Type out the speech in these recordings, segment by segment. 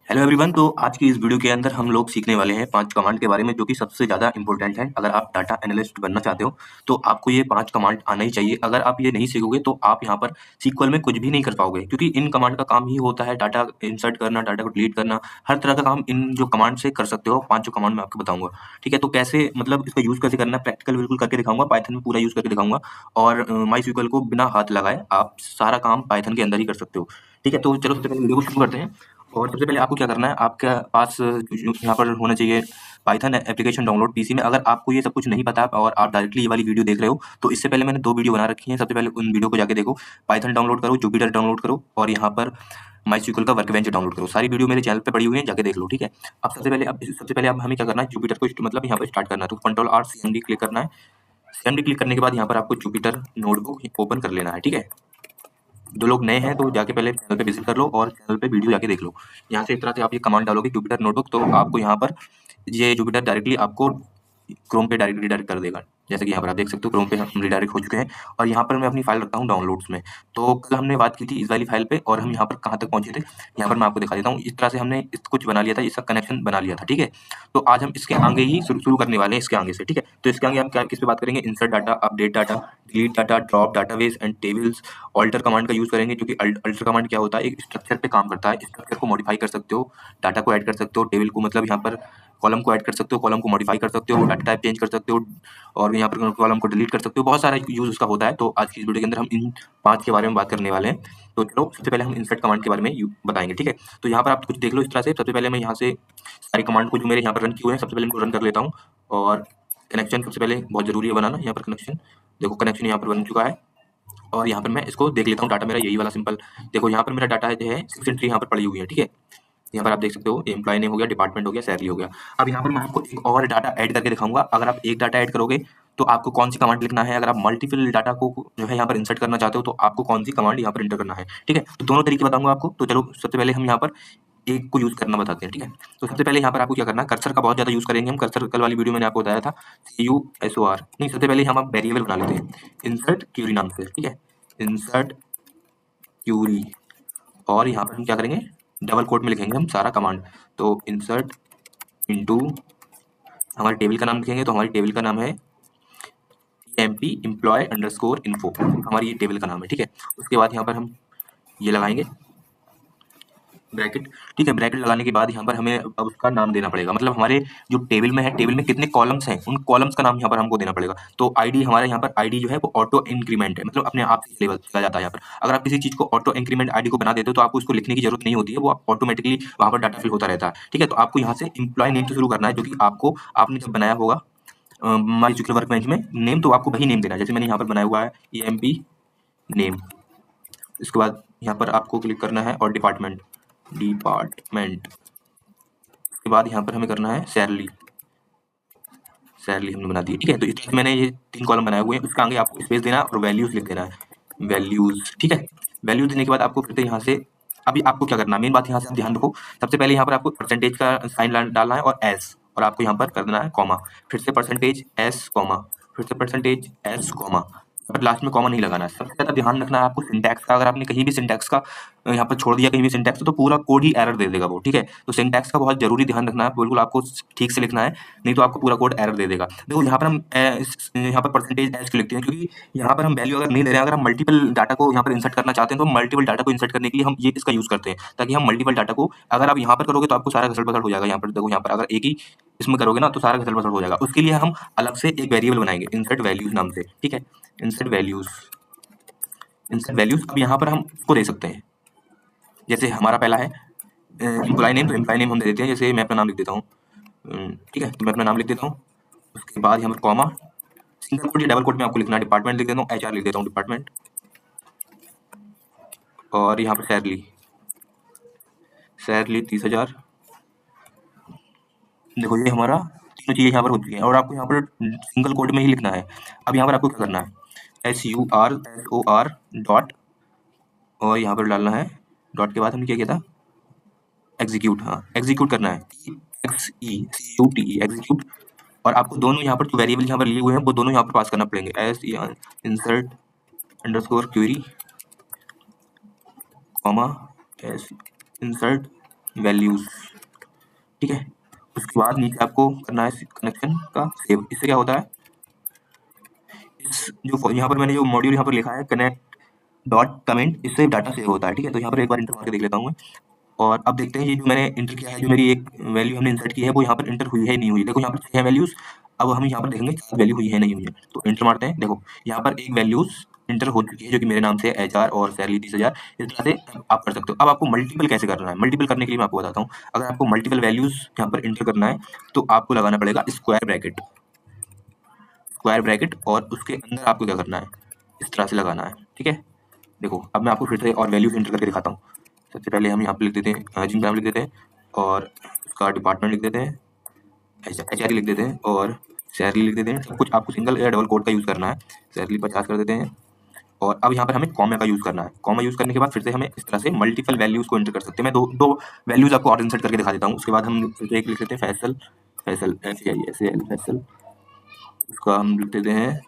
Hello everyone. तो आज की इस वीडियो के अंदर हम लोग सीखने वाले हैं 5 कमांड के बारे में, जो कि सबसे ज़्यादा इंपॉर्टेंट है। अगर आप डाटा एनालिस्ट बनना चाहते हो तो आपको ये 5 कमांड आना ही चाहिए। अगर आप ये नहीं सीखोगे तो आप यहाँ पर सीक्वल में कुछ भी नहीं कर पाओगे, क्योंकि इन कमांड का काम ही होता है डाटा इंसर्ट करना, डाटा को डिलीट करना, हर तरह का काम इन जो कमांड से कर सकते हो। 5 कमांड मैं आपको बताऊंगा, ठीक है। तो कैसे, मतलब इसका यूज़ कैसे करना है, प्रैक्टिकल बिल्कुल करके दिखाऊंगा, पाइथन में पूरा यूज़ करके दिखाऊंगा। और माई सीक्वल को बिना हाथ लगाए आप सारा काम पाइथन के अंदर ही कर सकते हो, ठीक है। तो चलो सबसे पहले वीडियो को शुरू करते हैं। और सबसे पहले आपको क्या करना है, आपके पास यहाँ पर होना चाहिए पाइथन एप्लीकेशन डाउनलोड पीसी में। अगर आपको ये सब कुछ नहीं पता और आप डायरेक्टली ये वाली वीडियो देख रहे हो तो इससे पहले मैंने 2 वीडियो बना रखी हैं। सबसे पहले उन वीडियो को जाके देखो, पाइथन डाउनलोड करो, जुपिटर डाउनलोड करो और यहाँ पर माईस्क्यूएल का वर्कबेंच डाउनलोड करो। सारी वीडियो मेरे चैनल पे पड़ी हुई है, जाके देख लो, ठीक है। अब सबसे पहले अब हमें क्या करना है, जुपिटर को मतलब यहाँ पर स्टार्ट करना है। तो कंट्रोल आर CMD क्लिक करना है। CMD क्लिक करने के बाद यहाँ पर आपको जुपिटर नोटबुक ओपन कर लेना है, ठीक है। जो लोग नए हैं तो जाके पहले चैनल पे विजिट कर लो और चैनल पे वीडियो जाके देख लो। यहाँ से इस तरह से आप ये कमांड डालोगे जुपिटर नोटबुक, तो आपको यहाँ पर ये जुपिटर डायरेक्टली आपको क्रोम पे डायरेक्ट रिडायरेक्ट कर देगा। जैसे कि यहाँ पर आप देख सकते हो, क्रोम पे हम रिडायरेक्ट हो चुके हैं और यहाँ पर मैं अपनी फाइल रखता हूँ डाउनलोड्स में। तो कल हमने बात की थी इस वाली फाइल पे और हम यहाँ पर कहाँ तक पहुंचे थे, यहाँ पर मैं आपको दिखा देता हूँ। इस तरह से हमने कुछ बना लिया था, इसका कनेक्शन बना लिया था, ठीक है। तो आज हम इसके आगे ही शुरू करने वाले हैं, इसके आगे से, ठीक है। तो इसके आगे हम क्या किस पे बात करेंगे, insert data, update data, delete data, drop database and tables, alter command का यूज करेंगे। क्योंकि अल्टर कमांड क्या होता है, एक स्ट्रक्चर पे काम करता है। स्ट्रक्चर को मॉडिफाई कर सकते हो, डाटा को ऐड कर सकते हो, टेबल को मतलब यहाँ पर कॉलम को ऐड कर सकते हो, कॉलम को मॉडिफाई कर सकते हो, डाटा टाइप चेंज कर सकते हो और यहाँ पर कॉलम को डिलीट कर सकते हो। बहुत सारा यूज उसका होता है। तो आज की इस वीडियो के अंदर हम इन 5 के बारे में बात करने वाले हैं। तो चलो सबसे पहले हम इंसर्ट कमांड के बारे में बताएंगे, ठीक है। तो यहाँ पर आप कुछ देख लो इस तरह से। सबसे पहले मैं यहाँ से सारी कमांड को जो मेरे यहाँ पर रन किए हुए हैं सबसे पहले इनको रन कर लेता हूँ। और कनेक्शन सबसे पहले बहुत जरूरी है बनाना। यहाँ पर कनेक्शन देखो, कनेक्शन यहाँ पर बन चुका है और यहाँ पर मैं इसको देख लेता हूँ। डाटा मेरा यही वाला सिंपल देखो, यहाँ पर मेरा डाटा जो है 6 एंट्री यहाँ पर पड़ी हुई है, ठीक है। यहाँ पर आप देख सकते हो, एम्प्लॉय नेम हो गया, डिपार्टमेंट हो गया, सैलरी हो गया। अब यहाँ पर मैं आपको एक और डाटा ऐड करके दिखाऊंगा। अगर आप एक डाटा ऐड करोगे तो आपको कौन सी कमांड लिखना है, अगर आप मल्टीपल डाटा को जो है यहाँ पर इंसर्ट करना चाहते हो तो आपको कौन सी कमांड यहाँ पर इंटर करना है, ठीक है। तो दोनों तरीके बताऊंगा आपको। तो चलो सबसे पहले हम यहाँ पर एक को यूज करना बताते हैं, ठीक है। तो सबसे पहले यहाँ पर आपको क्या करना है, कर्सर का बहुत ज्यादा यूज करेंगे हम। कर्सर कल वाली वीडियो मैंने आपको बताया था, CUSOR नहीं। सबसे पहले हम वेरिएबल बना लेते हैं इंसर्ट क्यूरी नाम से, ठीक है। इंसर्ट क्यूरी और यहाँ पर हम क्या करेंगे, डबल कोट में लिखेंगे हम सारा कमांड। तो इंसर्ट इनटू हमारे टेबल का नाम लिखेंगे, तो हमारी टेबल का नाम है MP एम्प्लॉय अंडरस्कोर इन्फो, हमारी ये टेबल का नाम है, ठीक है। उसके बाद यहाँ पर हम ये लगाएंगे ब्रैकेट, ठीक है। ब्रैकेट लगाने के बाद यहाँ पर हमें अब उसका नाम देना पड़ेगा, मतलब हमारे जो टेबल में है, टेबल में कितने कॉलम्स हैं, उन कॉलम्स का नाम यहाँ पर हमको देना पड़ेगा। तो आईडी हमारे यहाँ पर आईडी जो है वो ऑटो इंक्रीमेंट है, मतलब अपने आप से लेवल चला जाता है यहाँ पर। अगर आप किसी चीज को ऑटो इंक्रीमेंट आईडी को बना देते हो तो आपको उसको लिखने की जरूरत नहीं होती है, वो ऑटोमेटिकली वहाँ पर डाटा फिल होता रहता है, ठीक है। तो आपको यहाँ से एम्प्लॉय नेम से शुरू करना है, जो कि आपको आपने जब बनाया होगा माईस्क्यूएल वर्कबेंच में नेम, तो आपको वही नेम देना है। जैसे मैंने यहाँ पर बनाया हुआ है EMP नेम। इसके बाद यहाँ पर आपको क्लिक करना है और डिपार्टमेंट के बाद यहाँ पर हमें करना है सैलरी हमने बना दी, ठीक है। तो इस तरह से मैंने ये 3 कॉलम बनाए हुए हैं। उसके आगे आपको स्पेस देना है और वैल्यूज लिख देना है, वैल्यूज, ठीक है। वैल्यूज देने के बाद आपको फिर से यहाँ से अभी आपको क्या करना है, मेन बात यहाँ से ध्यान रखो। सबसे पहले यहाँ पर आपको परसेंटेज का साइन डालना है और एस, और आपको यहाँ पर कर देना है कॉमा, फिर से परसेंटेज एस कॉमा, फिर से परसेंटेज एस कॉमा, पर लास्ट में कॉमा नहीं लगाना है। सबसे ज्यादा ध्यान रखना है आपको सिंटैक्स का। अगर आपने कहीं भी सिंटैक्स का यहाँ पर छोड़ दिया, कहीं भी सिंटैक्स, तो पूरा कोड ही एरर दे देगा वो, ठीक है। तो सिंटैक्स का बहुत जरूरी ध्यान रखना है, बिल्कुल आपको ठीक से लिखना है, नहीं तो आपको पूरा कोड एरर दे देगा। देखो यहाँ पर हम यहाँ पर परसेंटेज एस क्यों लिखते हैं, क्योंकि यहाँ पर हम वैल्यू अगर नहीं दे रहे हैं, अगर हम मल्टीपल डाटा को यहाँ पर इंसर्ट करना चाहते हैं तो मल्टीपल डाटा को इंसर्ट करने के लिए हम ये इसका यूज करते हैं, ताकि हम मल्टीपल डाटा को, अगर आप यहाँ पर करोगे तो आपको सारा घसड़ बसड़ हो जाएगा। यहाँ पर देखो, यहाँ पर अगर एक ही इसमें करोगे ना तो सारा घसड़ बसड़ हो जाएगा। उसके लिए हम अलग से एक वेरिएबल बनाएंगे इंसर्ट वैल्यूज नाम से, ठीक है। इंसर्ट वैल्यूज अब यहाँ पर हम इसको दे सकते हैं। जैसे हमारा पहला है एम्प्लॉय नेम, तो एम्प्लॉय नेम हम दे देते हैं। जैसे मैं अपना नाम लिख देता हूँ, ठीक है। तो मैं अपना नाम लिख देता हूँ। उसके बाद यहाँ पर कॉमा, सिंगल कोट या डबल कोट में आपको लिखना है, डिपार्टमेंट लिख देता हूँ, HR लिख देता हूँ, डिपार्टमेंट। और यहाँ पर सैलरी 30,000। देखो ये हमारा तीनों चीजें यहाँ पर हो चुकी हैं और आपको यहाँ पर सिंगल कोट में ही लिखना है। अब यहाँ पर आपको क्या करना है, SURSOR डॉट, और यहाँ पर डालना है डॉट के बाद हमने क्या किया था, एग्जीक्यूट, हाँ एग्जीक्यूट करना है, EXECUTE एग्जीक्यूट। और आपको दोनों यहाँ पर जो वेरिएबल यहाँ पर लिए हुए हैं वो दोनों यहाँ पर पास करना पड़ेंगे, S insert underscore query comma S insert values, ठीक है। उसके बाद नीचे आपको करना है कनेक्शन का सेव। इससे क्या होता है, इस जो यहाँ पर मैंने जो मॉड्यूल यहाँ पर लिखा है कनेक्ट डॉट कमेंट, इससे डाटा सेव होता है, ठीक है। तो यहाँ पर एक बार इंटर मार के देख लेता हूँ मैं, और अब देखते हैं ये जो मैंने इंटर किया है, जो मेरी एक वैल्यू हमने इंसर्ट की है वो यहाँ पर इंटर हुई है नहीं हुई। देखो यहाँ पर 6 है वैल्यूज, अब हम यहाँ पर देखेंगे वैल्यू हुई है नहीं हुई है। तो इंटर मारते हैं, देखो यहाँ पर एक वैल्यूज इंटर हो चुकी है जो कि मेरे नाम से HR और सैलरी 30,000। इस तरह से आप कर सकते हो। अब आपको मल्टीपल कैसे करना है, मल्टीपल करने के लिए मैं आपको बताता हूँ। अगर आपको मल्टीपल वैल्यूज यहाँ पर इंटर करना है तो आपको लगाना पड़ेगा स्क्वायर ब्रैकेट, स्क्वायर ब्रैकेट, और उसके अंदर आपको क्या करना है, इस तरह से लगाना है, ठीक है। देखो अब मैं आपको फिर से और वैल्यूज इंटर करके दिखाता हूँ। सबसे पहले हम यहाँ पे लिख देते हैं जिनका नाम लिख देते हैं, और उसका डिपार्टमेंट लिख देते हैं, HR लिख देते हैं, और सैलरी लिख देते हैं। सब कुछ आपको सिंगल या डबल कोट का यूज़ करना है। सैलरी 50 कर देते हैं, और अब यहाँ पर हमें कॉमा का यूज़ करना है। कॉमा यूज़ करने के बाद फिर से हमें इस तरह से मल्टीपल वैल्यूज़ को इंटर कर सकते हैं। मैं दो वैल्यूज़ आपको और इंसर्ट करके दिखा देता हूँ। उसके बाद हम फिर से एक लिख देते हैं फैसल, फैसल FAISAL फैसल, उसका हम लिख देते हैं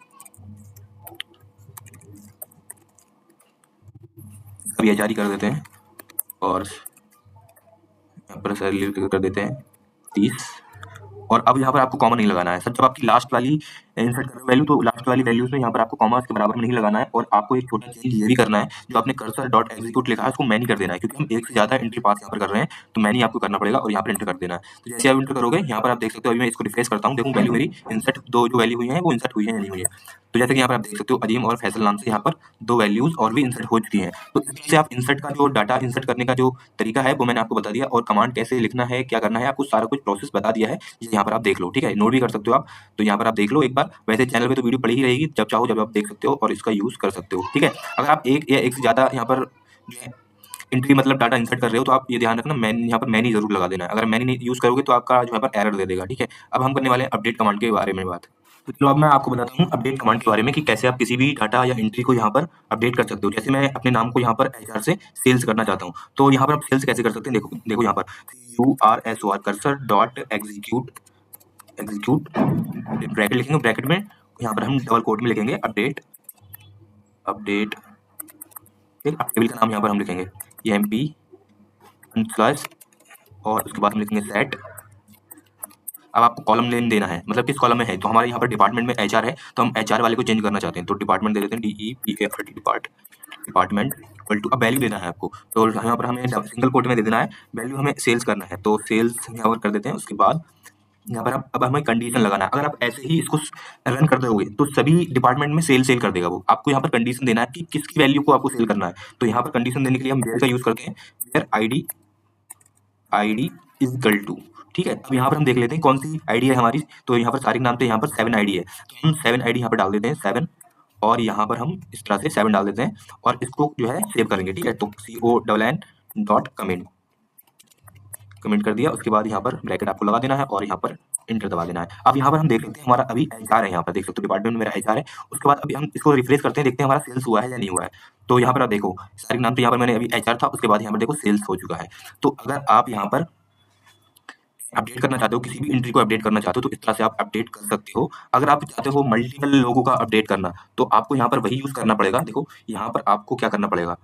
अभी HR कर देते हैं, और यहाँ पर सैलरी कर देते हैं 30। और अब यहाँ पर आपको कॉमा नहीं लगाना है सर। जब आपकी लास्ट वाली इंसर्ट कर रहे हो वैल्यू, तो लास्ट वाली वैल्यूज में यहाँ पर आपको कॉमा के बराबर में नहीं लगाना है। और आपको एक छोटा चेंज ये भी करना है, जो आपने कर्सर डॉट एग्जीक्यूट लिखा है उसको मैनी कर देना है, क्योंकि हम एक से ज्यादा एंट्री पास यहाँ पर कर रहे हैं, तो मैनी आपको करना पड़ेगा और यहाँ पर एंटर कर देना है। तो जैसे आप एंटर करोगे यहाँ पर आप देख सकते हो, अभी मैं इसको रिफ्रेश करता हूँ, देखो वैल्यू मेरी इंसर्ट जो वैल्यू हुई है वो इंसर्ट हुई है या नहीं हुई है। तो जैसे कि यहाँ पर आप देख सकते हो अजीम और फैसल नाम से यहाँ पर 2 वैल्यूज और भी इंसर्ट हो चुकी हैं। तो इससे आप इंसर्ट का जो डाटा इंसर्ट करने का जो तरीका है वो मैंने आपको बता दिया, और कमांड कैसे लिखना है, क्या करना है, आपको सारा कुछ प्रोसेस बता दिया है। यहाँ पर आप देख लो, ठीक है, नोट भी कर सकते हो आप। तो यहाँ पर आप देख लो एक बार, वैसे चैनल पे तो वीडियो पड़ी ही रहेगी, जब चाहो जब आप देख सकते हो और इसका यूज कर सकते हो, ठीक है। अगर आप एक या एक से ज्यादा यहाँ पर एंट्री मतलब डाटा इंसर्ट कर रहे हो तो आप ये ध्यान रखना मैन यहाँ पर मैनी जरूर लगा देना है। अगर मैनी नहीं यूज करोगे तो आपका जो है पर एरर दे देगा, ठीक है। अब हम करने वाले हैं अपडेट कमांड के बारे में बात। तो चलो अब मैं आपको बताता हूँ अपडेट कमांड के बारे में कि कैसे आप किसी भी डाटा या एंट्री को यहाँ पर अपडेट कर सकते हो। जैसे मैं अपने नाम को यहाँ पर HR से सेल्स करना चाहता हूँ, तो यहाँ पर आप सेल्स कैसे कर सकते हैं, देखो देखो यहाँ पर URSOR cursor dot execute, execute bracket लिखेंगे, ब्रैकेट में यहाँ पर हम डबल कोट में लिखेंगे अपडेट, अपडेट, ठीक। टेबल का नाम यहाँ पर हम लिखेंगे EMP स्लैश, और उसके बाद हम लिखेंगे सेट। अब आपको कॉलम नेम देना है, मतलब किस कॉलम में है। तो हमारे यहाँ पर डिपार्टमेंट में HR है, तो हम HR वाले को चेंज करना चाहते हैं, तो डिपार्टमेंट दे देते हैं DEPART, डिपार्टमेंट इक्वल टू, अब वैल्यू देना है आपको, तो यहाँ पर हमें सिंगल कोट में दे देना है। वैल्यू हमें सेल्स करना है, तो सेल्स यहाँ पर कर देते हैं। उसके बाद यहाँ पर अब हमें कंडीशन लगाना है। अगर आप ऐसे ही इसको रन कर दोगे तो सभी डिपार्टमेंट में सेल कर देगा वो। आपको यहाँ पर कंडीशन देना है कि किसकी वैल्यू को आपको सेल करना है। तो यहाँ पर कंडीशन देने के लिए हम वेयर का यूज करते हैं, where ID is equal to, ठीक है। अब यहाँ पर हम देख लेते हैं कौन सी ID है हमारी। तो यहाँ पर सारिक नाम पे यहाँ पर 7 ID है, तो हम 7 ID यहाँ पर डाल देते हैं 7, और यहाँ पर हम इस तरह से 7 डाल देते हैं और इसको जो है सेव करेंगे, ठीक है। तो CONN डॉट कमेंट, कमेंट कर दिया। उसके बाद यहाँ पर ब्रैकेट आपको लगा देना है और यहाँ पर इंटर दबा देना है। अब यहाँ पर हम देख लेते हैं हमारा अभी HR है, यहाँ पर देख सकते हो डिपार्टमेंट में मेरा HR है। उसके बाद अभी हम इसको रिफ्रेश करते हैं, देखते हैं हमारा सेल्स हुआ है या नहीं हुआ है। तो यहाँ पर आप देखो सारिक नाम तो यहाँ पर मैंने अभी HR था, उसके बाद यहाँ पर देखो सेल्स हो चुका है। तो अगर आप यहाँ पर अपडेट करना चाहते हो, किसी भी एंट्री को अपडेट करना चाहते हो, तो इस तरह से आप अपडेट कर सकते हो। अगर आप चाहते हो मल्टीपल लोगों का अपडेट करना, तो आपको यहाँ पर वही यूज करना पड़ेगा। देखो यहाँ पर आपको क्या करना पड़ेगा,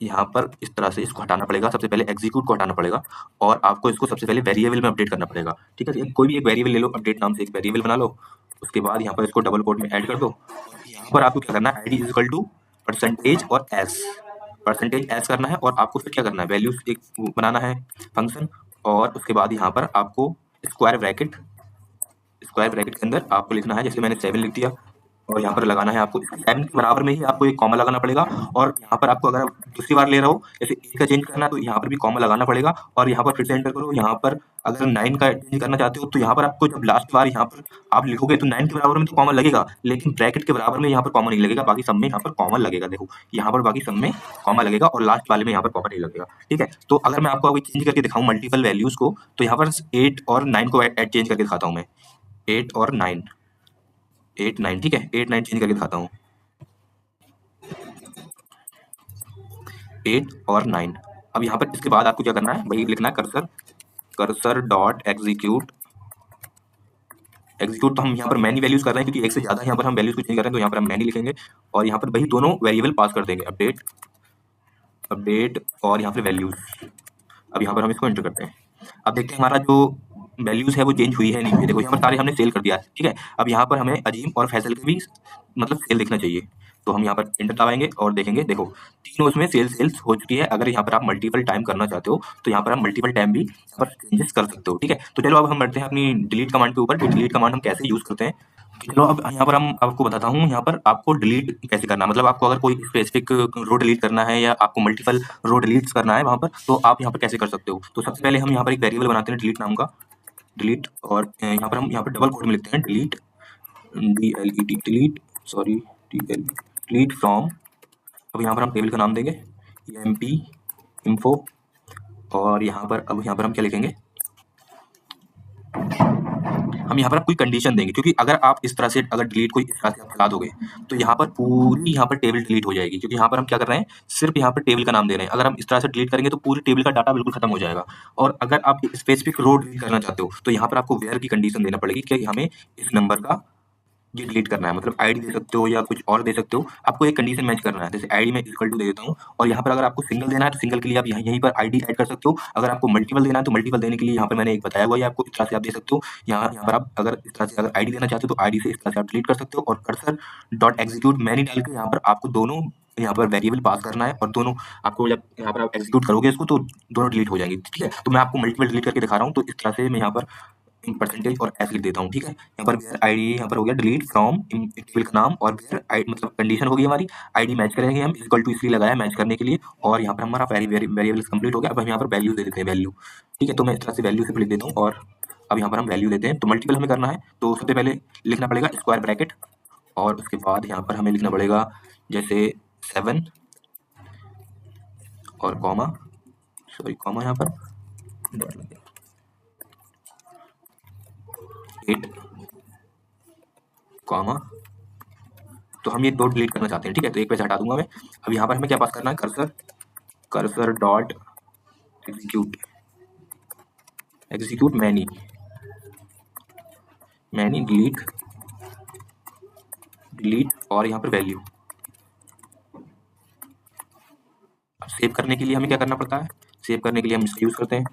यहाँ पर इस तरह से इसको हटाना पड़ेगा, सबसे पहले एग्जीक्यूट को हटाना पड़ेगा, और आपको इसको सबसे पहले वेरिएबल में अपडेट करना पड़ेगा, ठीक है। कोई भी एक वेरिएबल ले लो, अपडेट नाम से एक वेरिएबल बना लो। उसके बाद यहाँ पर इसको डबल कोट में ऐड कर दो। यहाँ पर आपको क्या करना है, ID is equal to percentage और S, परसेंटेज S करना है, और आपको फिर क्या करना है, वैल्यूज एक बनाना है फंक्शन, और उसके बाद यहाँ पर आपको स्क्वायर ब्रैकेट, स्क्वायर ब्रैकेट के अंदर आपको लिखना है, जैसे मैंने 7 लिख दिया, और यहाँ पर लगाना है आपको 7 के बराबर में ही आपको एक कॉमा लगाना पड़ेगा। और यहाँ पर आपको अगर आप दूसरी बार ले रहे हो, जैसे 8 का चेंज करना, तो यहाँ पर भी कॉमा लगाना पड़ेगा, और यहाँ पर फिर से एंटर करो। यहाँ पर अगर 9 का चेंज करना चाहते हो, तो यहाँ पर आपको जब लास्ट बार यहाँ पर आप लिखोगे तो 9 के बराबर में तो कॉमा लगेगा, लेकिन ब्रैकेट के बराबर में यहाँ पर कॉमा नहीं लगेगा, बाकी सब में यहाँ पर कॉमा लगेगा। देखो यहाँ पर बाकी सब में कॉमा लगेगा और लास्ट वाले में यहाँ पर कॉमा नहीं लगेगा, ठीक है। तो अगर मैं आपको अभी चेंज करके दिखाऊँ मल्टीपल वैल्यूज को, तो यहाँ पर 8 और 9 को चेंज करके दिखाता हूँ मैं, 8 और 9, 8 9, ठीक है, 8 9 चेंज करके दिखाता हूँ, 8 और 9। अब यहाँ पर इसके बाद आपको क्या करना है, वही लिखना है cursor, cursor dot execute, execute. तो हम यहाँ पर मैनी वैल्यूज कर रहे हैं, क्योंकि एक से ज्यादा यहाँ पर हम वैल्यूज को चेंज कर रहे हैं, तो यहाँ पर हम मैनी लिखेंगे, और यहाँ पर वही दोनों वेरिएबल पास कर देंगे, अपडेट, अपडेट, और यहाँ पर वैल्यूज। अब यहाँ पर हम इसको एंटर करते हैं। अब देखते हैं हमारा जो वैल्यूज है वो चेंज हुई है नहीं हुई है। देखो यहाँ पर सारे हमने सेल कर दिया है, ठीक है। अब यहाँ पर हमें अजीम और फैसल के भी मतलब सेल देखना चाहिए, तो हम यहाँ पर एंटर दबाएंगे और देखेंगे। देखो तीनों उसमें सेल्स हो चुकी है। अगर यहाँ पर आप मल्टीपल टाइम करना चाहते हो तो यहाँ पर आप मल्टीपल टाइम भी यहाँ पर चेंजेस कर सकते हो, ठीक है। तो चलो अब हम बढ़ते हैं अपनी डिलीट कमांड के ऊपर कि डिलीट कमांड हम कैसे यूज करते हैं। चलो अब यहाँ पर हम आपको बताता हूँ यहाँ पर आपको डिलीट कैसे करना है। मतलब आपको अगर कोई स्पेसिफिक रो डिलीट करना है या आपको मल्टीपल रो डिलीट करना है वहाँ पर, तो आप यहाँ पर कैसे कर सकते हो। तो सबसे पहले हम यहाँ पर एक वेरिएबल बनाते हैं डिलीट नाम का, डिलीट, और यहाँ पर हम यहाँ पर डबल कोड में लिखते हैं delete, DLET delete, sorry delete from. अब यहाँ पर हम टेबल का नाम देंगे emp info, और यहाँ पर अब यहाँ पर हम क्या लिखेंगे, हम यहाँ पर कोई कंडीशन देंगे, क्योंकि अगर आप इस तरह से अगर डिलीट कोई इस तरह से आप चला दोगे तो यहाँ पर पूरी यहाँ पर टेबल डिलीट हो जाएगी। क्योंकि यहाँ पर हम क्या कर रहे हैं, सिर्फ यहाँ पर टेबल का नाम दे रहे हैं। अगर हम इस तरह से डिलीट करेंगे तो पूरी टेबल का डाटा बिल्कुल खत्म हो जाएगा। और अगर आप स्पेसिफिक रो डिलीट करना चाहते हो तो यहाँ पर आपको वेयर की कंडीशन देना पड़ेगी कि हमें इस नंबर का ये डिलीट करना है। मतलब आईडी दे सकते हो या कुछ और दे सकते हो, आपको एक कंडीशन मैच करना है। जैसे आईडी में इक्वल टू दे देता हूँ, और यहाँ पर अगर आपको सिंगल देना है तो सिंगल के लिए आप यहीं पर आईडी ऐड कर सकते हो। अगर आपको मल्टीपल देना है तो मल्टीपल देने के लिए यहाँ पर मैंने एक बताया हुआ है आपको, इस तरह से आप दे सकते हो। यहाँ पर आप अगर इस तरह से अगर आईडी देना चाहते हो तो आईडी से इस तरह से आप डिलीट कर सकते हो। और कर्सर डॉट एग्जीक्यूट मैनी डाल के यहाँ पर आपको दोनों यहाँ पर वेरिएबल पास करना है, और दोनों आपको जब यहाँ पर आप एग्जीक्यूट करोगे इसको तो दोनों डिलीट हो जाएंगे, ठीक है। तो मैं आपको मल्टीपल डिलीट करके दिखा रहा हूँ। तो इस तरह से मैं यहाँ पर परसेंटेज और एस लिख देता हूँ, ठीक है। यहाँ पर वेयर आईडी यहाँ पर हो गया डिलीट फ्रॉम टेबल का नाम, और वेयर आई मतलब कंडीशन होगी हमारी आईडी मैच करेंगे हम, इक्वल टू इसलिए लगाया मैच करने के लिए। और यहाँ पर हमारा वेरिएबल्स कंप्लीट हो गया। अब हम यहाँ पर वैल्यू दे देते हैं, वैल्यू, ठीक है। तो मैं इस तरह से वैल्यू से लिख देता हूँ, और अब यहाँ पर हम वैल्यू देते हैं। तो मल्टीपल हमें करना है तो सबसे पहले लिखना पड़ेगा स्क्वायर ब्रैकेट, और उसके बाद यहाँ पर हमें लिखना पड़ेगा जैसे 7 और कॉमा, सॉरी कॉमा यहाँ पर 8 कॉमा। तो हम ये दो डिलीट करना चाहते हैं, ठीक है। तो एक पे से हटा दूंगा मैं। अब यहाँ पर हमें क्या पास करना है, cursor dot execute many delete और यहाँ पर वैल्यू। अब सेव करने के लिए हमें क्या करना पड़ता है, सेव करने के लिए हम इसका यूज करते हैं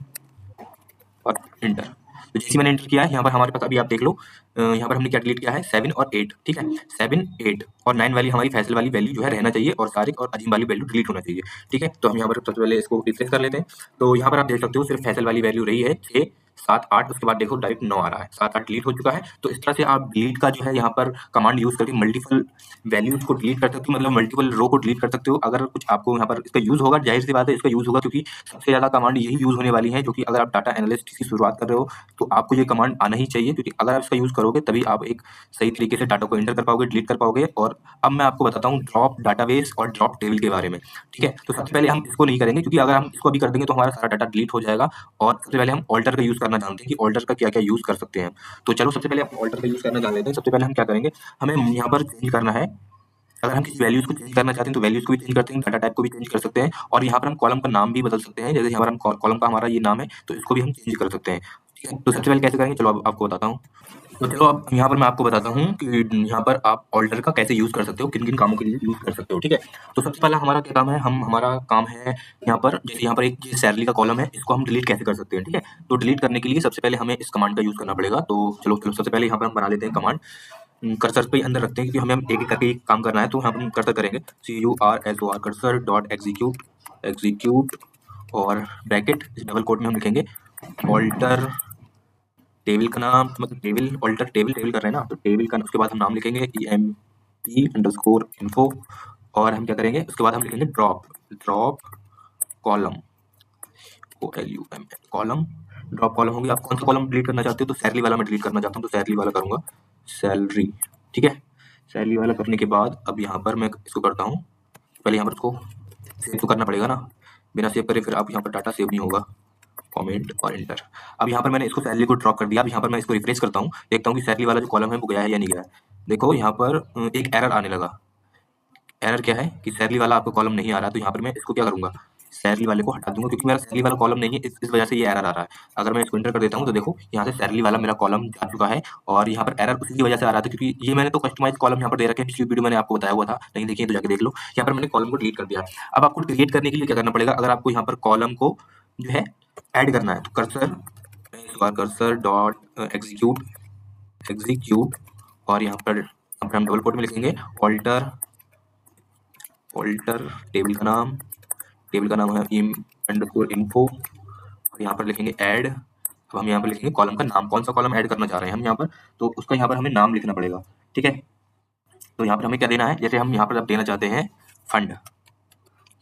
और इंटर। तो जैसे मैंने एंटर किया है यहाँ पर हमारे पास, अभी आप देख लो यहाँ पर हमने क्या डिलीट किया है, 7 और 8, ठीक है। 7 8 और 9 वाली हमारी फैसल वाली वैल्यू जो है रहना चाहिए, और सारिक और अजीम वाली वैल्यू डिलीट होना चाहिए, ठीक है। तो हम यहाँ पर सबसे पहले इसको रिप्लेस कर लेते हैं। तो यहाँ पर आप देख सकते हो सिर्फ फैसल वाली वैल्यू रही है 6 7 8, उसके बाद देखो डायरेक्ट 9 आ रहा है, 7 8 डिलीट हो चुका है। तो इस तरह से आप डिलीट का जो है यहाँ पर कमांड यूज करके मल्टीपल वैल्यूज को डिलीट कर सकते हो, मतलब मल्टीपल रो को डिलीट कर सकते हो। अगर कुछ आपको यहाँ पर इसका यूज होगा, जाहिर सी बात है इसका यूज होगा, क्योंकि सबसे ज्यादा कमांड यही यूज होने वाली है। क्योंकि अगर आप डाटा एनालिस्ट की शुरुआत कर रहे हो तो आपको ये कमांड आना ही चाहिए, क्योंकि अगर आप इसका यूज करोगे तभी आप एक सही तरीके से डाटा को एंटर कर पाओगे, डिलीट कर पाओगे। और अब मैं आपको बताता हूँ ड्रॉप डाटाबेस और ड्रॉप टेबल के बारे में, ठीक है। तो सबसे पहले हम इसको नहीं करेंगे, क्योंकि अगर हम इसको अभी कर देंगे तो हमारा सारा डाटा डिलीट हो जाएगा। और सबसे पहले हम ऑल्टर का यूज करना जानते हैं कि ऑल्टर का क्या क्या यूज कर सकते हैं। तो चलो सबसे पहले हम ऑल्टर का यूज करना जान लेते हैं। सबसे पहले हम क्या करेंगे, हमें यहाँ पर चेंज करना है। अगर हम किसी वैल्यूज को चेंज करना चाहते हैं तो वैल्यूज को भी चेंज करते हैं, डाटा टाइप को भी चेंज कर सकते हैं, और यहाँ पर हम कॉलम का नाम भी बदल सकते हैं। जैसे यहाँ पर हम कॉलम का हमारा ये नाम है तो इसको भी हम चेंज कर सकते हैं, ठीक है। तो सबसे पहले कैसे करेंगे, चलो अब आपको बताता हूँ। तो चलो अब यहाँ पर मैं आपको बताता हूँ कि यहाँ पर आप ऑल्टर का कैसे यूज कर सकते हो, किन किन कामों के लिए यूज कर सकते हो, ठीक है। तो सबसे पहला हमारा क्या काम है, हमारा काम है यहाँ पर, जैसे यहाँ पर एक सैलरी का कॉलम है, इसको हम डिलीट कैसे कर सकते हैं, ठीक है। तो डिलीट करने के लिए सबसे पहले हमें इस कमांड का यूज करना पड़ेगा। तो चलो सबसे पहले यहाँ पर हम बना लेते हैं कमांड, कर्सर पे अंदर रखते हैं, क्योंकि हमें एक एक करके काम करना है। तो यहाँ पर हम कर्सर करेंगे CURSOR कर्सर डॉट एग्जीक्यूट और ब्रैकेट, इस डबल कोट में हम लिखेंगे ऑल्टर टेबल का नाम, मतलब टेबल ऑल्टर टेबल कर रहे हैं ना, तो टेबल का उसके बाद हम नाम लिखेंगे EMP_info, और हम क्या करेंगे उसके बाद हम लिखेंगे drop column OLUM column, drop column होगी। आप कौन सा कॉलम डिलीट करना चाहते हो, तो सैलरी वाला मैं डिलीट करना चाहता हूँ, तो सैलरी वाला करूंगा, सैलरी, ठीक है। सैलरी वाला करने के बाद अब यहाँ पर मैं इसको करता हूँ, पहले यहाँ पर इसको सेव तो करना पड़ेगा ना, बिना सेव करे फिर आप यहाँ पर डाटा सेव नहीं होगा, कमेंट और इंटर। अब यहाँ पर मैंने इसको सैलरी को ड्रॉप कर दिया। अब यहाँ पर मैं इसको रिफ्रेश करता हूँ, देखता हूँ कि सैलरी वाला जो कॉलम है वो गया है या नहीं गया है। देखो यहाँ पर एक एरर आने लगा। एरर क्या है कि सैलरी वाला आपको कॉलम नहीं आ रहा, तो यहाँ पर मैं इसको क्या करूंगा, सैलरी वाले को हटा दूंगा, क्योंकि मेरा सैलरी वाला कॉलम नहीं है, इस वजह से ये एरर आ रहा है। अगर मैं इसको इंटर कर देता हूँ तो देखो यहाँ से सैलरी वाला मेरा कॉलम जा चुका है, और यहाँ पर एरर उसी की वजह से आ रहा था, क्योंकि ये मैंने तो कस्टमाइज कॉलम यहाँ पर दे रखे हैं, पिछली वीडियो मैंने आपको बताया हुआ था, नहीं देखिए तो जाके देख लो। यहाँ पर मैंने कॉलम को डिलीट कर दिया। अब आपको क्रिएट करने के लिए क्या करना पड़ेगा, अगर आपको यहाँ पर कॉलम को जो है ऐड करना है। तो कर्सर डॉट एग्जीक्यूट और यहाँ पर हम डबल कोट में लिखेंगे ऑल्टर टेबल का नाम है info और यहाँ पर लिखेंगे ऐड। अब हम यहाँ पर लिखेंगे कॉलम का नाम, कौन सा कॉलम ऐड करना चाह रहे हैं हम यहाँ पर, तो उसका यहाँ पर हमें नाम लिखना पड़ेगा। ठीक है, तो यहाँ पर हमें क्या देना है, जैसे हम यहाँ पर अब देना चाहते हैं फंड।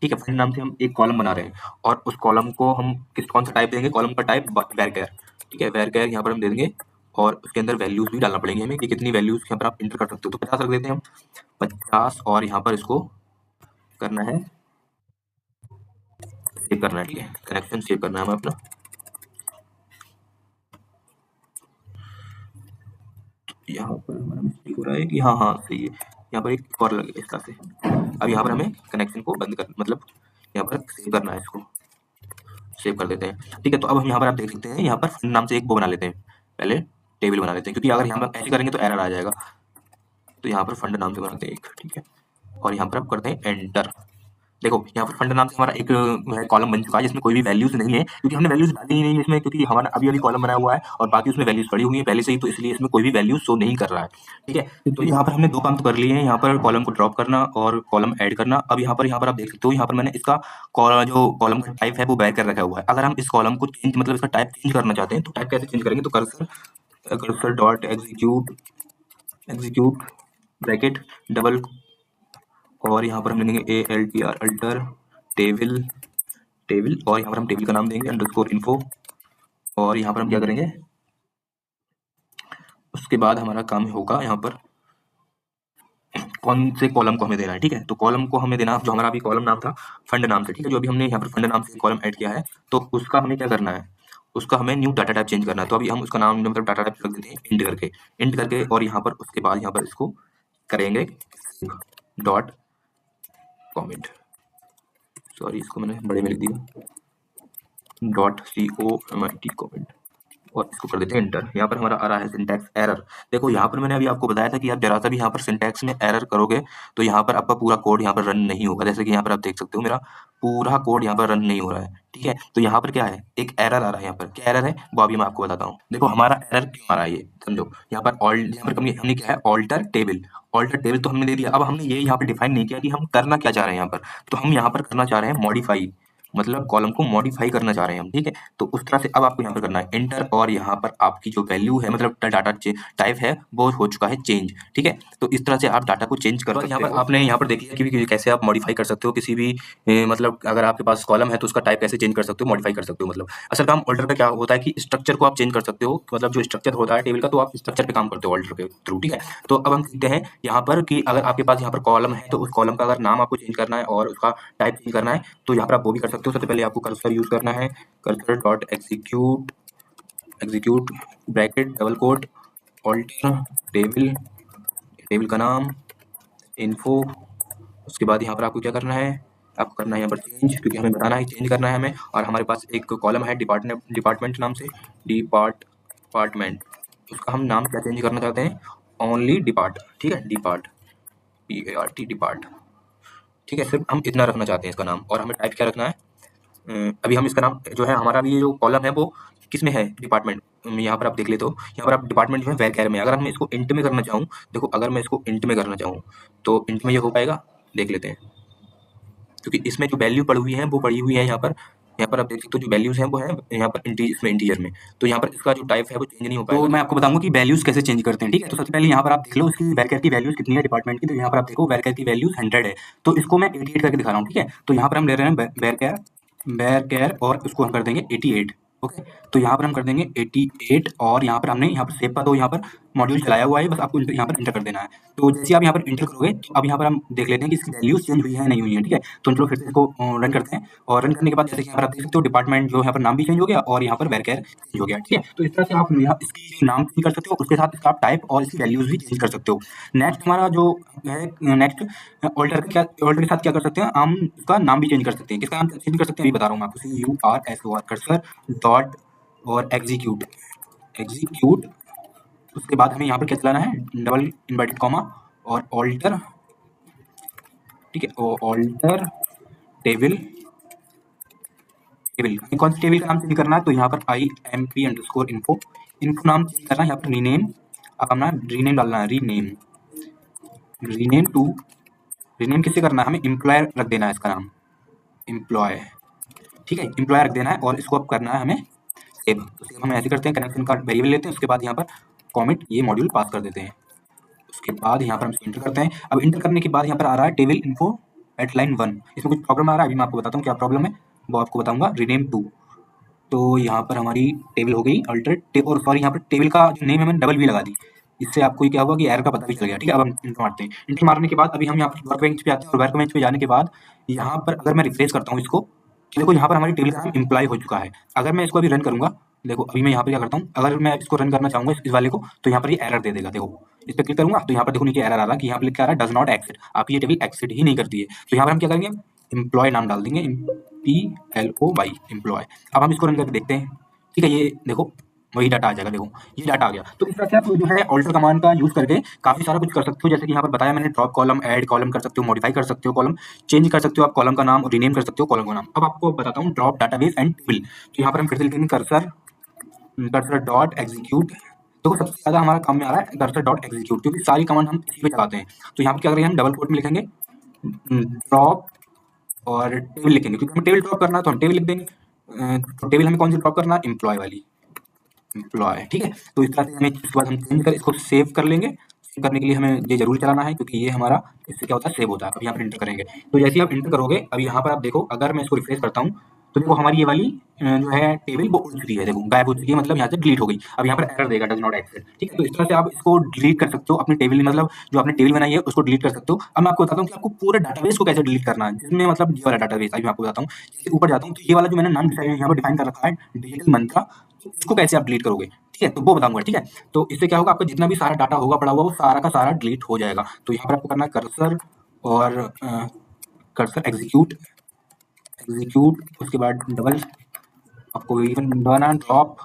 ठीक है, फंड नाम से हम एक कॉलम बना रहे हैं और उस कॉलम को हम कौन सा टाइप देंगे, कॉलम का टाइप varchar। ठीक है, varchar यहाँ पर हम दे देंगे और उसके अंदर वैल्यूज भी डालना पड़ेंगे हमें कि कितनी वैल्यूज यहाँ पर आप इंटर कर सकते हो। तो 50 रख देते हैं हम 50 और यहाँ पर इसको करना है सेव करना है। ठीक है, कनेक्शन सेव करना है हमें अपना। यहाँ पर हमारा मिस्टेक हो रहा है कि हाँ सही है, यहाँ पर एक और लगेगा इस तरह से। अब यहाँ पर हमें कनेक्शन को बंद कर मतलब यहाँ पर सेव करना है, इसको सेव कर देते हैं। ठीक है, तो अब हम यहाँ पर आप देख सकते हैं यहाँ पर फंड नाम से एक वो बना लेते हैं, पहले टेबल बना लेते हैं क्योंकि अगर यहाँ पर ऐसे करेंगे तो एरर आ जाएगा। तो यहाँ पर फंड नाम से बनाते हैं एक। ठीक है, और यहाँ पर आप करते हैं एंटर। देखो यहाँ पर फंड नाम से हमारा एक कॉलम बन चुका है जिसमें कोई भी वैल्यूज नहीं है क्योंकि हमने वैल्यूज डाली ही नहीं है इसमें, क्योंकि हमारा अभी अभी कॉलम बनाया हुआ है और बाकी उसमें वैल्यूज पड़ी हुई है पहले से ही, तो इसलिए इसमें कोई भी वैल्यूज शो नहीं कर रहा है। ठीक है, तो यहाँ पर हमने दो काम तो कर लिए हैं, यहाँ पर कॉलम को ड्रॉप करना और कॉलम ऐड करना। अब यहाँ पर आप देख सकते हो यहाँ पर मैंने इसका जो कॉलम का टाइप है वो बैक कर रखा हुआ है। अगर हम इस कॉलम को चेंज मतलब इसका टाइप चेंज करना चाहते हैं तो टाइप कैसे चेंज करेंगे, तो cursor dot execute bracket double और यहाँ पर हम लेंगे ALTR अल्टर टेबल और यहाँ पर हम टेबल का नाम देंगे _info और यहाँ पर हम क्या करेंगे, उसके बाद हमारा काम होगा यहाँ पर कौन से कॉलम को हमें देना है। ठीक है, तो कॉलम को हमें देना जो हमारा अभी कॉलम नाम था फंड नाम से। ठीक है, जो अभी हमने यहाँ पर फंड नाम से कॉलम ऐड किया है तो उसका हमें क्या करना है, उसका हमें न्यू डाटा टाइप चेंज करना है। तो अभी हम उसका नाम मतलब डाटा टाइप रख देते हैं इंट करके और यहाँ पर उसके बाद यहाँ पर इसको करेंगे डॉट कॉमेंट, सॉरी इसको मैंने बड़े में लिख दिया, .COMIT कमेंट और इसको कर देते हैं एंटर। यहाँ पर हमारा आ रहा है सिंटैक्स एरर। देखो यहाँ पर मैंने अभी आपको बताया था कि आप जरा सा भी यहाँ पर सिंटैक्स में एरर करोगे तो यहाँ पर आपका पूरा कोड यहाँ पर रन नहीं होगा। जैसे कि यहाँ पर आप देख सकते हो मेरा पूरा कोड यहाँ पर रन नहीं हो रहा है। ठीक है, तो यहाँ पर क्या है, एक एरर आ रहा है। यहाँ पर क्या एरर है वो अभी मैं आपको बताता हूँ। देखो हमारा एरर क्यों आ रहा है ये समझो। यहाँ पर हमने क्या है ऑल्टर टेबल तो हमने दे दिया। अब हमने ये यहाँ पर डिफाइन नहीं किया कि हम करना क्या चाह रहे हैं यहाँ पर। तो हम यहाँ पर करना चाह रहे हैं मॉडिफाई, मतलब कॉलम को मॉडिफाई करना चाह रहे हैं हम। ठीक है, तो उस तरह से अब आपको यहाँ पर करना है एंटर और यहाँ पर आपकी जो वैल्यू है मतलब डाटा टाइप है वो हो चुका है चेंज। ठीक है, तो इस तरह से आप डाटा को चेंज कर सकते हो। यहाँ पर आपने यहाँ पर देखिए कि कैसे आप मॉडिफाई कर सकते हो किसी भी मतलब अगर आपके पास कॉलम है तो उसका टाइप कैसे चेंज कर सकते हो, मॉडिफाई कर सकते हो। मतलब असल काम ऑल्टर का क्या होता है कि स्ट्रक्चर को आप चेंज कर सकते हो, मतलब जो स्ट्रक्चर होता है टेबल का तो आप स्ट्रक्चर पे काम करते हो ऑल्टर के थ्रू। ठीक है, तो अब हम सीखते हैं यहाँ पर कि अगर आपके पास यहाँ पर कॉलम है तो उस कॉलम का अगर नाम आपको चेंज करना है और उसका टाइप चेंज करना है तो यहाँ पर आप वो भी कर सकते हो। सबसे पहले आपको कर्सर यूज करना है, cursor dot execute bracket double quote alter table का नाम इन्फो। उसके बाद यहाँ पर आपको क्या करना है, आपको करना है यहाँ पर चेंज, क्योंकि हमें बताना है चेंज करना है हमें। और हमारे पास एक कॉलम है डिपार्टमेंट नाम से, डिपार्टमेंट, उसका हम नाम क्या चेंज करना चाहते हैं, ओनली डिपार्ट। ठीक है, डिपार्ट। ठीक है, सिर्फ हम इतना रखना चाहते हैं इसका नाम। और हमें टाइप क्या रखना है, अभी हम इसका नाम जो है हमारा अभी ये जो कॉलम है वो किस में है, डिपार्टमेंट। यहाँ पर आप देख लेते हो, यहाँ पर आप डिपार्टमेंट जो है वैरकैर में। अगर मैं इसको इंट में करना चाहूँ, देखो अगर मैं इसको इंट में करना चाहूँ तो इंट में ये हो पाएगा, देख लेते हैं। क्योंकि इसमें जो वैल्यू पड़ी हुई है वो पड़ी हुई है यहाँ पर आप देख सकते हो जो वैल्यूज हैं वो है यहाँ पर इंटीजर में। तो यहाँ पर इसका जो टाइप है वो चेंज नहीं हो पाएगा। तो मैं आपको बताऊंगा कि वैल्यूज कैसे चेंज करते हैं। ठीक है, तो सबसे पहले यहाँ पर आप देख लो उसकी वैरकैर की वैल्यूज कितनी है डिपार्टमेंट की। तो यहाँ पर आप देखो वैरकैर की वैल्यूज 100 है, तो इसको मैं 88 करके दिखा रहा हूँ। ठीक है, तो यहाँ पर हम ले रहे हैं वैरकैर और उसको हम कर देंगे 88। ओके, तो यहाँ पर हम कर देंगे 88 और यहाँ पर हमने यहाँ पर सेव का तो यहाँ पर मॉड्यूल चलाया हुआ है, बस आपको यहाँ पर इंटर कर देना है। तो जैसे आप यहाँ पर इंटर करोगे तो अब यहाँ पर हम देख लेते हैं कि इसकी वैल्यूज चेंज हुई है नहीं हुई है। ठीक है, तो चलो फिर से इसको रन करते हैं और रन करने के बाद जैसे कि यहाँ पर आप देख सकते हो डिपार्टमेंट जो यहाँ पर नाम भी चेंज हो गया और यहाँ पर वैरकैर चेंज हो गया। ठीक है, तो इस तरह से आप यहाँ इसकी नाम चेंज कर सकते हो, उसके साथ इसका टाइप और इसकी वैल्यूज भी चेंज कर सकते हो। नेक्स्ट हमारा जो है नेक्स्ट ऑल्टर के साथ क्या कर सकते हैं, हम उसका नाम भी चेंज कर सकते हैं। किसका नाम चेंज कर सकते हैं अभी बता रहा हूँ मैं आपको, CURSOR कर्सर डॉट और एग्जीक्यूट। उसके बाद हमें यहाँ पर क्या चलाना है, डबल इन्वर्टेड कॉमा और ऑल्टर। ठीक है, ऑल्टर टेबल टेबल, कौन सी टेबल का नाम चेंज करना है, तो यहाँ पर IMP_info नाम चेंज करना है, यहाँ पर रीनेम, अब हमें रीनेम डालना है, रीनेम किससे करना है, हमें एम्प्लॉयर रख देना है, इसका नाम एम्प्लॉय, ठीक है, एम्प्लॉयर रख देना है और इसको अब करना है हमें सेव। तो सेव हम ऐसे करते हैं, कनेक्शन का वेरिएबल लेते हैं, उसके बाद यहाँ पर कॉमेट ये मॉड्यूल पास कर देते हैं, उसके बाद यहाँ पर हम इंटर करते हैं। अब इंटर करने के बाद यहाँ पर आ रहा है टेबल इन्फो एट लाइन 1, इसमें कुछ प्रॉब्लम आ रहा है, अभी मैं आपको बताता हूँ क्या प्रॉब्लम है, वो आपको बताऊंगा। रीनेम टू, तो यहाँ पर हमारी टेबल हो गई अल्टरेट, और सॉरी यहाँ पर टेबल का जो नेम है मैंने डबल भी लगा दी, इससे आपको ये क्या होगा कि एरर का पता भी चल गया, ठीक है। अब हम इंटर मारते हैं, इंटर मारने के बाद अभी हम यहाँ पर वर्क बेंच पे आते हैं, और वर्क बेंच पे जाने के बाद यहाँ पर अगर मैं रिफ्रेश करता हूँ इसको, तो देखो यहाँ पर हमारी टेबल का नाम एम्प्लॉय हो चुका है। अगर मैं इसको अभी रन करूंगा, देखो अभी मैं यहाँ पे क्या करता हूँ, अगर मैं इसको रन करना चाहूंगा इस वाले को, तो यहाँ पर ये एरर दे देगा, देखो इस पर क्लिक करूंगा तो यहाँ पर देखो नीचे एरर आ रहा है कि यहाँ पर लिखा आ रहा है डज नॉट एक्सिट, आप ये टेबल एक्सिट ही नहीं करती है। तो यहाँ पर हम क्या करेंगे, एम्प्लॉय नाम डाल देंगे, PLOY एम्प्लॉय। अब हम इसको रन करके देखते हैं, ठीक है, ये देखो वही डाटा आ जाएगा, देखो ये डाटा आ गया। तो इस तरह से आप जो है ऑल्टर कमांड का यूज करके काफी सारा कुछ कर सकते हो, जैसे कि यहाँ पर बताया मैंने, ड्रॉप कॉलम, ऐड कॉलम कर सकते हो, मॉडिफाई कर सकते हो, कॉलम चेंज कर सकते हो, आप कॉलम का नाम रीनेम कर सकते हो कॉलम का नाम। अब आपको बताता हूँ ड्रॉप डाटाबेस एंड टेबल, तो यहाँ पर हम फिर से लिखेंगे कर्सर डॉट एग्जीक्यूट, तो सबसे ज्यादा हमारा काम में आ रहा है कर्सर डॉट एग्जीक्यूट, क्योंकि सारी कमांड हम इसी पे चलाते हैं। तो यहाँ पर क्या करेंगे, हम डबल कोट में लिखेंगे ड्रॉप और टेबल लिखेंगे, क्योंकि हमें टेबल ड्रॉप करना है तो हम टेबल लिख देंगे। तो टेबल हमें कौन सी ड्रॉप करना है, एम्प्लॉय वाली, एम्प्लॉय, ठीक है। तो इस तरह से हमें इसके बाद हम चेंज कर इसको सेव कर लेंगे। सेव करने के लिए हमें ये जरूर चलाना है, क्योंकि ये हमारा इससे क्या होता है, सेव होता है। अब यहाँ पर इंटर करेंगे, तो जैसे ही आप इंटर करोगे, अब यहाँ पर आप देखो, अगर मैं इसको रिफ्रेश करता हूँ तो देखो हमारी ये वाली जो है टेबल वो उड़ चुकी है, देखो गायब हो चुकी है, मतलब यहाँ से डिलीट हो गई। अब यहाँ पर एरर देगा डज नॉट एक्सेप्ट, ठीक है। तो इस तरह से आप इसको डिलीट कर सकते हो, अपनी टेबल मतलब जो आपने टेबल बनाई है उसको डिलीट कर सकते हो। अब मैं आपको बताता हूँ कि आपको पूरे डाटाबेस को कैसे डिलीट करना है, जिसमें मतलब ये वाला डाटाबेस, अभी मैं आपको बताता हूँ। जैसे ऊपर जाता हूँ तो ये वाला जो मैंने नाम यहाँ पर डिफाइन कर रखा है डिजिटल मंत्रा, तो इसको कैसे आप डिलीट करोगे, ठीक है, तो वो बताऊंगा, ठीक है। तो इससे क्या होगा, आपका जितना भी सारा डाटा होगा पड़ा हुआ वो सारा का सारा डिलीट हो जाएगा। तो यहाँ पर आपको करना है कर्सर और कर्सर एग्जीक्यूट, उसके बाद डबल आपको इवन बनाना ड्रॉप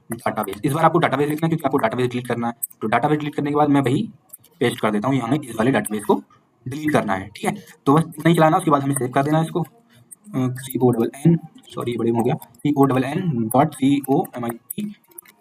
डाटाबेस। इस बार आपको डाटाबेस लिखना है, क्योंकि आपको डाटाबेस डिलीट करना है। तो डाटाबेस डिलीट करने के बाद मैं वही पेस्ट कर देता हूँ, यहाँ इस वाले डाटाबेस को डिलीट करना है, ठीक है। तो बस इतना ही चलाना, उसके बाद हमें सेव कर देना है इसको, CONN, सॉरी बड़े हो गया, CONN.COMIT,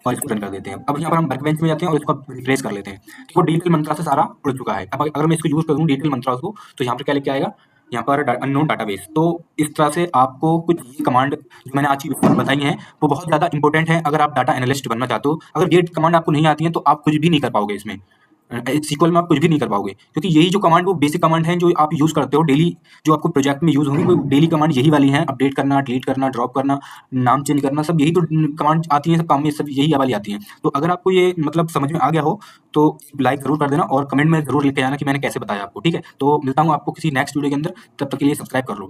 और इसको रन कर देते हैं। अब यहाँ पर हम वर्क बेंच में जाते हैं और इसको रिप्लेस कर लेते हैं। तो डिजिटल मंत्रा से सारा उड़ चुका है। अब अगर मैं इसको यूज करूँ डिजिटल मंत्रा को, तो यहाँ पर क्या लेके आएगा, यहाँ पर अननोन डाटाबेस। तो इस तरह से आपको कुछ ये कमांड जो मैंने आज की वीडियो में बताई हैं वो बहुत ज़्यादा इंपॉर्टेंट है, अगर आप डाटा एनालिस्ट बनना चाहते हो। अगर ये कमांड आपको नहीं आती है तो आप कुछ भी नहीं कर पाओगे इसमें, SQL में आप कुछ भी नहीं कर पाओगे, क्योंकि यही जो कमांड वो बेसिक कमांड है जो आप यूज करते हो डेली, जो आपको प्रोजेक्ट में यूज होंगी, वो डेली कमांड यही वाली है। अपडेट करना, डिलीट करना, ड्रॉप करना, नाम चेंज करना, सब यही तो कमांड आती हैं, सब काम में सब यही वाली आती हैं। तो अगर आपको ये मतलब समझ में आ गया हो तो लाइक जरूर कर देना और कमेंट में जरूर लिख के जाना कि मैंने कैसे बताया आपको, ठीक है। तो मिलता हूँ आपको किसी नेक्स्ट वीडियो के अंदर, तब तक के लिए सब्सक्राइब कर लो।